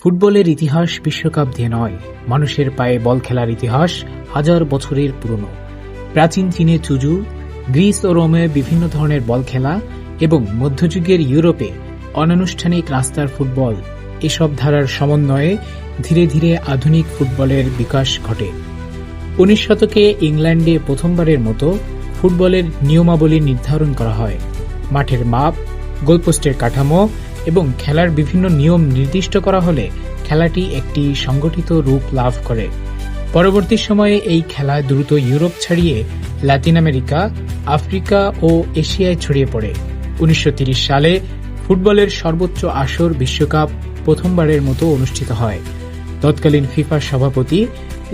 ফুটবলের ইতিহাস বিশ্বকাপ দিয়ে নয়, মানুষের পায়ে বল খেলার ইতিহাস হাজার বছরের পুরনো। প্রাচীন চীনে চুজু, গ্রিস ও রোমে বিভিন্ন ধরনের বল খেলা এবং মধ্যযুগের ইউরোপে অনানুষ্ঠানিক রাস্তার ফুটবল, এসব ধারার সমন্বয়ে ধীরে ধীরে আধুনিক ফুটবলের বিকাশ ঘটে। 19 শতকে ইংল্যান্ডে প্রথমবারের মতো ফুটবলের নিয়মাবলী নির্ধারণ করা হয়। মাঠের মাপ, গোলপোস্টের কাঠামো এবং খেলার বিভিন্ন নিয়ম নির্দিষ্ট করা হলে খেলাটি একটি সংগঠিত রূপ লাভ করে। পরবর্তী সময়ে এই খেলা দ্রুত ইউরোপ ছাড়িয়ে লাতিন আমেরিকা, আফ্রিকা ও এশিয়ায় ছড়িয়ে পড়ে। 1930 সালে ফুটবলের সর্বোচ্চ আসর বিশ্বকাপ প্রথমবারের মতো অনুষ্ঠিত হয়। তৎকালীন ফিফার সভাপতি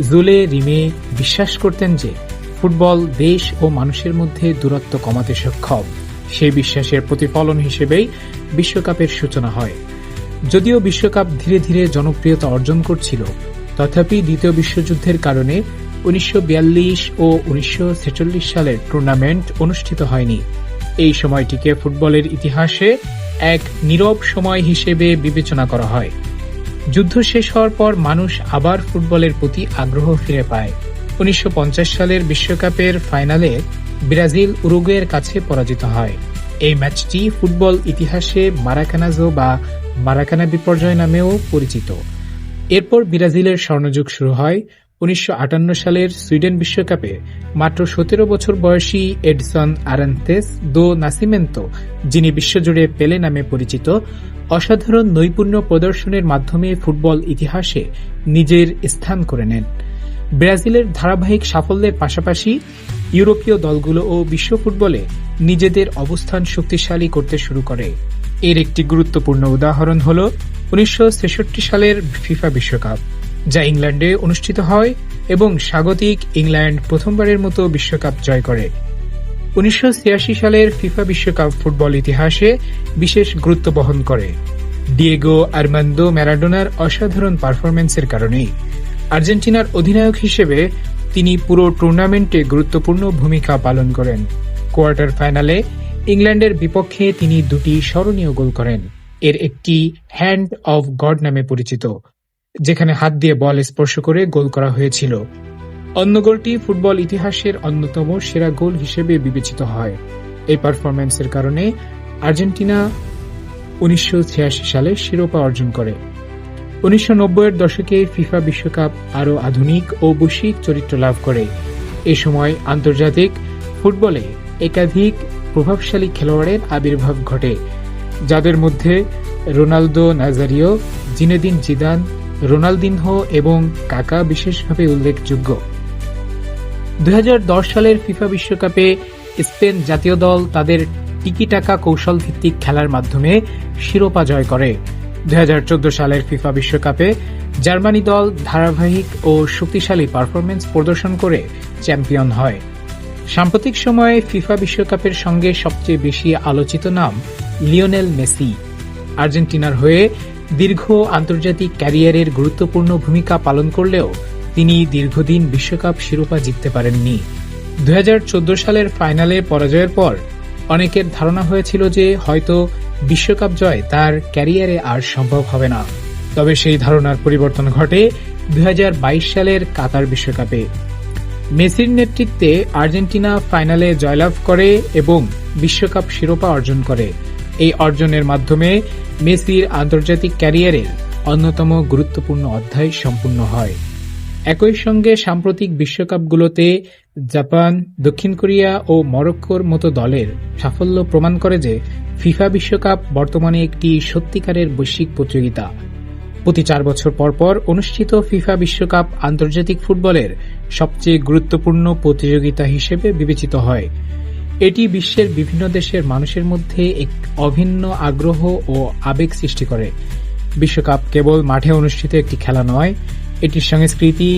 জুলে রিমে বিশ্বাস করতেন যে ফুটবল দেশ ও মানুষের মধ্যে দূরত্ব কমাতে সক্ষম। সেই বিশ্বাসের প্রতিফলন হিসেবেই বিশ্বকাপের সূচনা হয়। যদিও বিশ্বকাপ ধীরে ধীরে জনপ্রিয়তা অর্জন করছিল, তথাপি দ্বিতীয় বিশ্বযুদ্ধের কারণে 1942 ও 1946 সালের টুর্নামেন্ট অনুষ্ঠিত হয়নি। এই সময়টিকে ফুটবলের ইতিহাসে এক নীরব সময় হিসেবে বিবেচনা করা হয়। যুদ্ধ শেষ হওয়ার পর মানুষ আবার ফুটবলের প্রতি আগ্রহ ফিরে পায়। 1950 সালের বিশ্বকাপের ফাইনালে ব্রাজিল উরুগুয়ের কাছে পরাজিত হয়। এই ম্যাচটি ফুটবল ইতিহাসে মারাকানাজো বা মারাকানা বিপর্যয় নামেও পরিচিত। এরপর ব্রাজিলের স্বর্ণযুগ শুরু হয়। 1958 সালের সুইডেন বিশ্বকাপে মাত্র 17 বছর বয়সী এডসন আরান্তেস দো নাসিমেন্তো, যিনি বিশ্বজুড়ে পেলে নামে পরিচিত, অসাধারণ নৈপুণ্য প্রদর্শনের মাধ্যমে ফুটবল ইতিহাসে নিজের স্থান করে নেন। ব্রাজিলের ধারাবাহিক সাফল্যের পাশাপাশি ইউরোপীয় দলগুলো ও বিশ্ব ফুটবলে নিজেদের অবস্থান শক্তিশালী করতে শুরু করে। এর একটি গুরুত্বপূর্ণ উদাহরণ হল 1966 সালের ফিফা বিশ্বকাপ, যা ইংল্যান্ডে অনুষ্ঠিত হয় এবং স্বাগতিক ইংল্যান্ড প্রথমবারের মতো বিশ্বকাপ জয় করে। 1986 সালের ফিফা বিশ্বকাপ ফুটবল ইতিহাসে বিশেষ গুরুত্ব বহন করে ডিয়েগো আর্মান্দো ম্যারাডোনার অসাধারণ পারফরম্যান্সের কারণেই। আর্জেন্টিনার অধিনায়ক হিসেবে তিনি পুরো টুর্নামেন্টে গুরুত্বপূর্ণ ভূমিকা পালন করেন। কোয়ার্টার ফাইনালে ইংল্যান্ডের বিপক্ষে তিনি দুটি স্মরণীয় গোল করেন। এর একটি হ্যান্ড অফ গড নামে পরিচিত, যেখানে হাত দিয়ে বল স্পর্শ করে গোল করা হয়েছিল। অন্য গোলটি ফুটবল ইতিহাসের অন্যতম সেরা গোল হিসেবে বিবেচিত হয়। এই পারফরম্যান্সের কারণে আর্জেন্টিনা 1986 সালে শিরোপা অর্জন করে। 1990-এর দশকে ফিফা বিশ্বকাপ আরও আধুনিক ও বৈশ্বিক চরিত্র লাভ করে। এ সময় আন্তর্জাতিক ফুটবলে একাধিক প্রভাবশালী খেলোয়াড়ের আবির্ভাব ঘটে, যাদের মধ্যে Ronaldo Nazario, Zinedine Zidane, Ronaldinho এবং কাকা বিশেষভাবে উল্লেখযোগ্য। 2010 সালের ফিফা বিশ্বকাপে স্পেন জাতীয় দল তাদের টিকি-টাকা কৌশল ভিত্তিক খেলার মাধ্যমে শিরোপা জয় করে। 2014 সালের ফিফা বিশ্বকাপে জার্মানি দল ধারাবাহিক ও শক্তিশালী পারফরম্যান্স প্রদর্শন করে চ্যাম্পিয়ন হয়। সাম্প্রতিক সময়ে ফিফা বিশ্বকাপের সঙ্গে সবচেয়ে বেশি আলোচিত নাম লিওনেল মেসি। আর্জেন্টিনার হয়ে দীর্ঘ আন্তর্জাতিক ক্যারিয়ারের গুরুত্বপূর্ণ ভূমিকা পালন করলেও তিনি দীর্ঘদিন বিশ্বকাপ শিরোপা জিততে পারেননি। 2014 সালের ফাইনালে পরাজয়ের পর অনেকের ধারণা হয়েছিল যে হয়তো বিশ্বকাপ জয় তার ক্যারিয়ারে আর সম্ভব হবে না। তবে সেই ধারণার পরিবর্তন ঘটে 2022 সালের কাতার বিশ্বকাপে। মেসির নেতৃত্বে আর্জেন্টিনা ফাইনালে জয়লাভ করে এবং বিশ্বকাপ শিরোপা অর্জন করে। এই অর্জনের মাধ্যমে মেসির আন্তর্জাতিক ক্যারিয়ারের অন্যতম গুরুত্বপূর্ণ অধ্যায় সম্পূর্ণ হয়। একই সঙ্গে সাম্প্রতিক বিশ্বকাপগুলোতে জাপান, দক্ষিণ কোরিয়া ও মরক্কোর মতো দলের সাফল্য প্রমাণ করে যে ফিফা বিশ্বকাপ বর্তমানে একটি সত্যিকারের বৈশ্বিক প্রতিযোগিতা। প্রতি 4 বছর পর পর অনুষ্ঠিত ফিফা বিশ্বকাপ আন্তর্জাতিক ফুটবলের সবচেয়ে গুরুত্বপূর্ণ প্রতিযোগিতা হিসেবে বিবেচিত হয়। এটি বিশ্বের বিভিন্ন দেশের মানুষের মধ্যে এক অভিন্ন আগ্রহ ও আবেগ সৃষ্টি করে। বিশ্বকাপ কেবল মাঠে অনুষ্ঠিত একটি খেলা নয়, এটি সংস্কৃতি,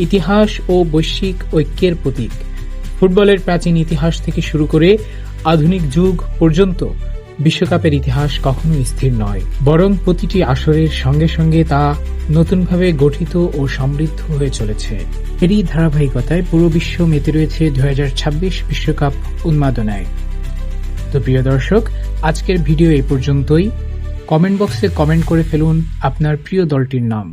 ইতিহাস ও বৈশ্বিক ঐক্যের প্রতীক। ফুটবলের প্রাচীন ইতিহাস থেকে শুরু করে আধুনিক যুগ পর্যন্ত বিশ্বকাপের ইতিহাস কখনোই স্থির নয়, বরং প্রতিটি আসরের সঙ্গে সঙ্গে তা নতুনভাবে গঠিত ও সমৃদ্ধ হয়ে চলেছে। এরই ধারাবাহিকতায় পুরো বিশ্ব মেতে রয়েছে 2026 বিশ্বকাপ উন্মাদনায়। তো প্রিয় দর্শক, আজকের ভিডিও এই পর্যন্তই। কমেন্ট বক্সে কমেন্ট করে ফেলুন আপনার প্রিয় দলটির নাম।